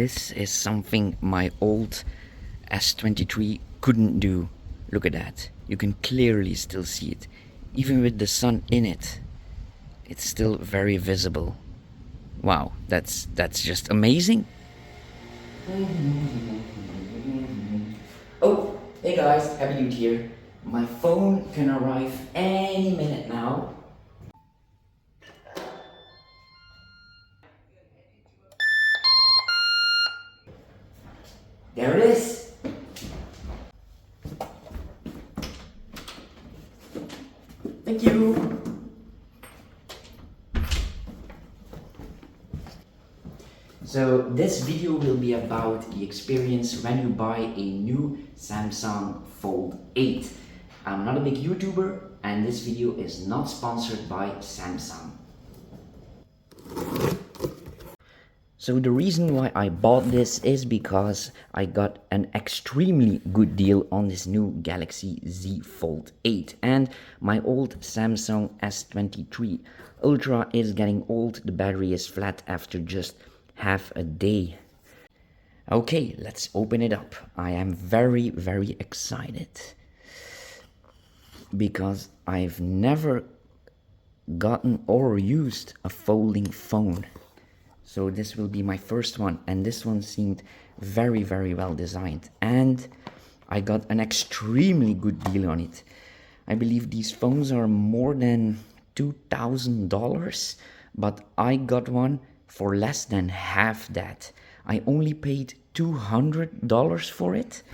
this is something my old S23 couldn't do. Look at that. You can clearly still see it. Even with the sun in it, it's still very visible. Wow, that's just amazing. Oh, hey guys, Happy Dude here. My phone can arrive any minute now. There it is. Thank you. So this video will be about the experience when you buy a new Samsung Fold 8. I'm not a big YouTuber and this video is not sponsored by Samsung. So the reason why I bought this is because I got an extremely good deal on this new Galaxy Z Fold 8 and my old Samsung S23 Ultra is getting old. The battery is flat after just half a day. Okay, let's open it up. I am very excited because I've never gotten or used a folding phone. So this will be my first one, and this one seemed very well designed, and I got an extremely good deal on it. I believe these phones are more than $2,000, but I got one for less than half that. I only paid $200 for it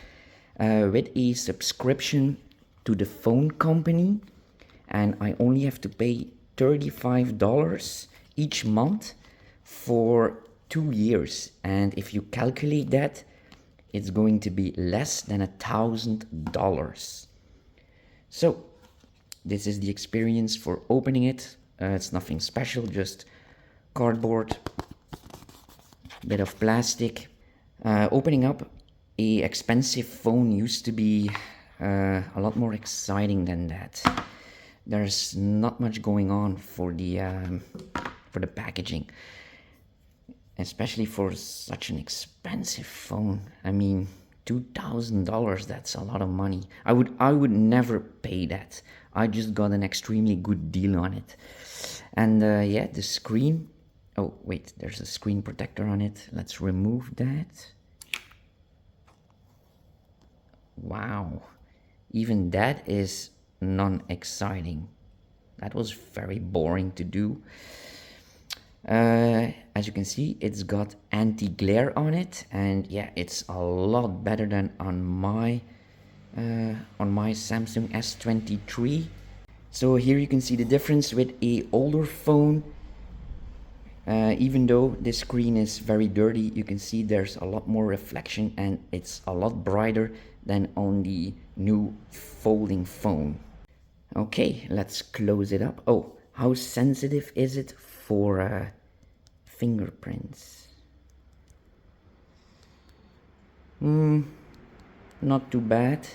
with a subscription to the phone company, and I only have to pay $35 each month for 2 years. And if you calculate that, it's going to be less than $1,000. So this is the experience for opening it. It's nothing special, just cardboard, bit of plastic. Opening up a expensive phone used to be a lot more exciting than that. There's not much going on for the packaging, especially for such an expensive phone. I mean, $2,000, that's a lot of money. I would never pay that. I just got an extremely good deal on it. And yeah, the screen. Oh wait, there's a screen protector on it. Let's remove that. Wow, even that is non-exciting. That was very boring to do. As you can see, it's got anti-glare on it, and yeah, it's a lot better than on my Samsung S23. So here you can see the difference with a older phone. Even though this screen is very dirty, you can see there's a lot more reflection and it's a lot brighter than on the new folding phone. Okay, let's close it up. Oh, how sensitive is it for fingerprints? Not too bad.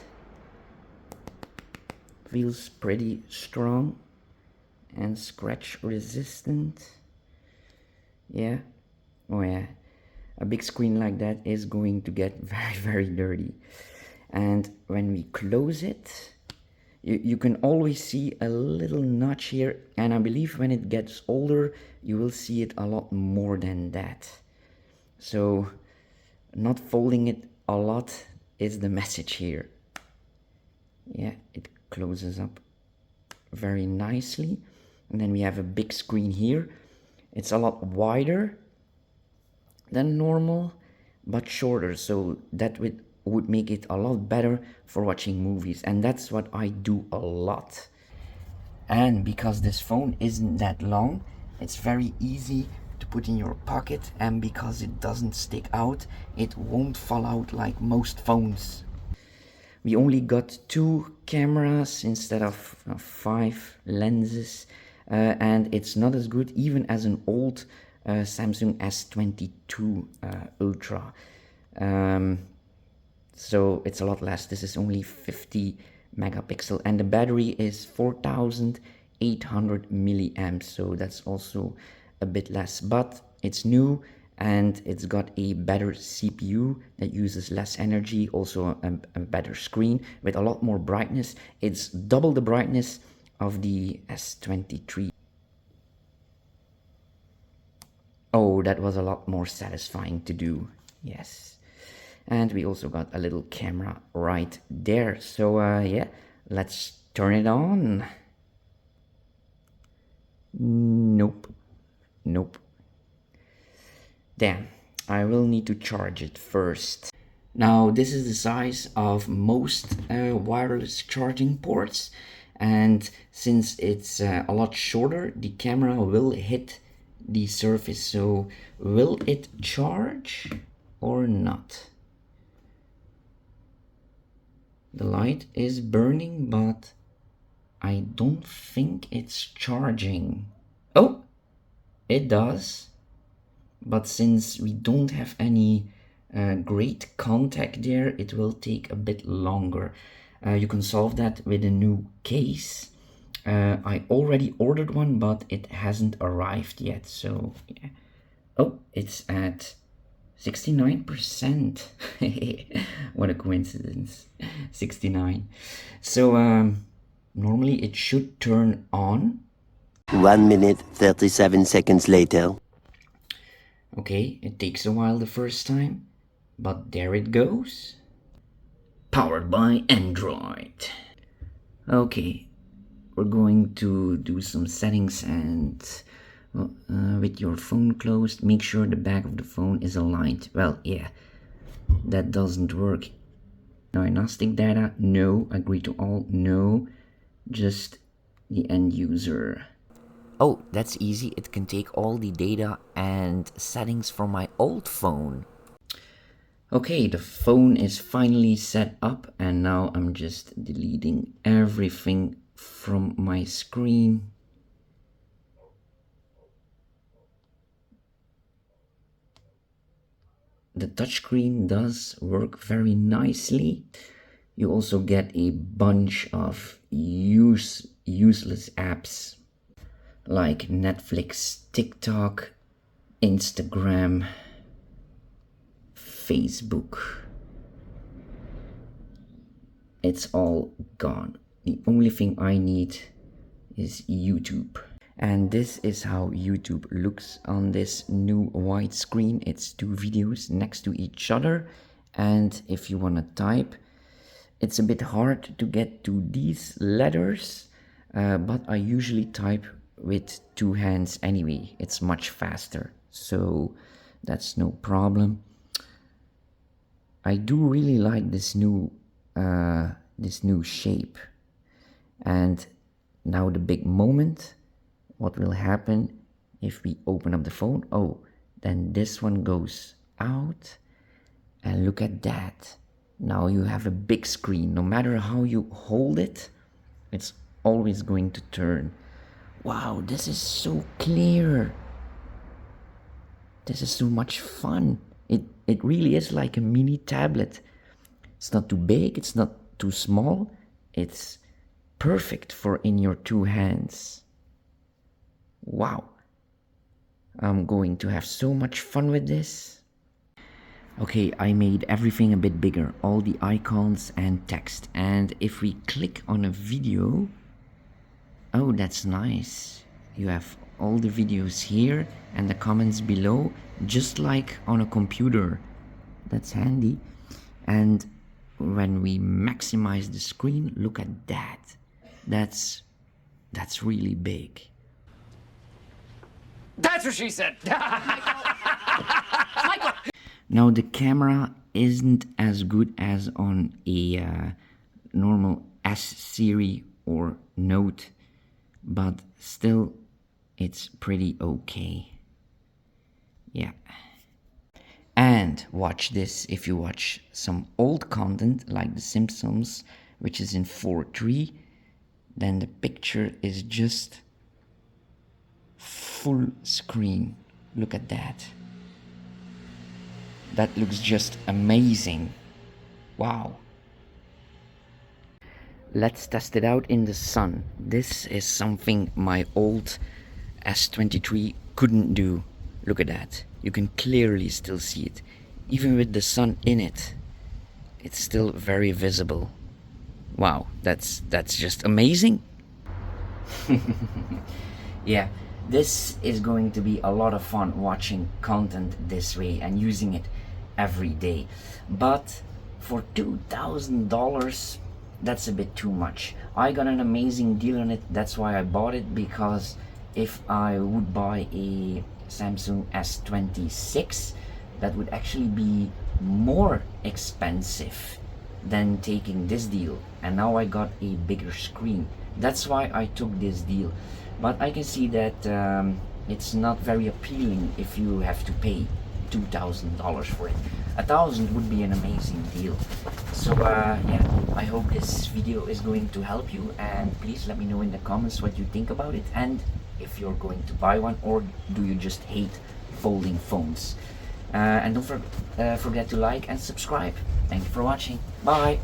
Feels pretty strong and scratch resistant. Yeah, oh yeah, a big screen like that is going to get very dirty. And when we close it, you can always see a little notch here, and I believe when it gets older you will see it a lot more than that. So not folding it a lot is the message here. Yeah, it closes up very nicely, and then we have a big screen here. It's a lot wider than normal, but shorter, so that would make it a lot better for watching movies, and that's what I do a lot. And because this phone isn't that long, it's very easy to put in your pocket, and because it doesn't stick out, it won't fall out like most phones. We only got 2 cameras instead of 5 lenses. And it's not as good even as an old Samsung S22 Ultra. So it's a lot less. This is only 50 megapixel and the battery is 4800 milliamps, so that's also a bit less, but it's new and it's got a better CPU that uses less energy, also a better screen with a lot more brightness. It's double the brightness of the S23. Oh, that was a lot more satisfying to do, yes. And we also got a little camera right there. So yeah, let's turn it on. Nope. Nope. Damn, I will need to charge it first. Now this is the size of most wireless charging ports, and since it's a lot shorter, the camera will hit the surface. So will it charge or not? The light is burning, but I don't think it's charging. Oh, it does. But since we don't have any great contact there, it will take a bit longer. You can solve that with a new case. I already ordered one, but it hasn't arrived yet. So, yeah. Oh, it's at 69%. What a coincidence. 69. So, normally it should turn on. 1 minute, 37 seconds later. Okay, it takes a while the first time, but there it goes. Powered by Android. Okay, we're going to do some settings, and with your phone closed, make sure the back of the phone is aligned. Well, yeah, that doesn't work. Diagnostic data, no. Agree to all, no. Just the end user. Oh, that's easy. It can take all the data and settings from my old phone. Okay, the phone is finally set up, and now I'm just deleting everything from my screen. The touchscreen does work very nicely. You also get a bunch of useless apps like Netflix, TikTok, Instagram, Facebook. It's all gone. The only thing I need is YouTube. And this is how YouTube looks on this new white screen. It's two videos next to each other. And if you want to type, it's a bit hard to get to these letters, but I usually type with two hands anyway. It's much faster, so that's no problem. I do really like this new shape. And now the big moment. What will happen if we open up the phone? Oh, then this one goes out, and look at that. Now you have a big screen. No matter how you hold it, it's always going to turn. Wow, this is so clear. This is so much fun. It really is like a mini tablet. It's not too big, it's not too small. It's perfect for in your two hands. Wow. I'm going to have so much fun with this. Okay, I made everything a bit bigger, all the icons and text. And if we click on a video, oh, that's nice. You have all the videos here and the comments below, just like on a computer. That's handy. And when we maximize the screen, look at that. That's really big. That's what she said. Now the camera isn't as good as on a normal S series or Note, but still it's pretty okay. Yeah. And watch this, if you watch some old content like The Simpsons, which is in 4:3, then the picture is just full screen. Look at that. That looks just amazing. Wow. Let's test it out in the sun. This is something my old S23 couldn't do. Look at that. You can clearly still see it. Even with the sun in it, it's still very visible. Wow, that's just amazing. Yeah, this is going to be a lot of fun watching content this way and using it every day. But for $2,000, that's a bit too much. I got an amazing deal on it, that's why I bought it, because if I would buy a Samsung S26, that would actually be more expensive than taking this deal, and now I got a bigger screen. That's why I took this deal. But I can see that it's not very appealing if you have to pay $2,000 for it. $1,000 would be an amazing deal. So yeah, I hope this video is going to help you, and please let me know in the comments what you think about it, and if you're going to buy one, or do you just hate folding phones. And don't forget to like and subscribe. Thank you for watching. Bye.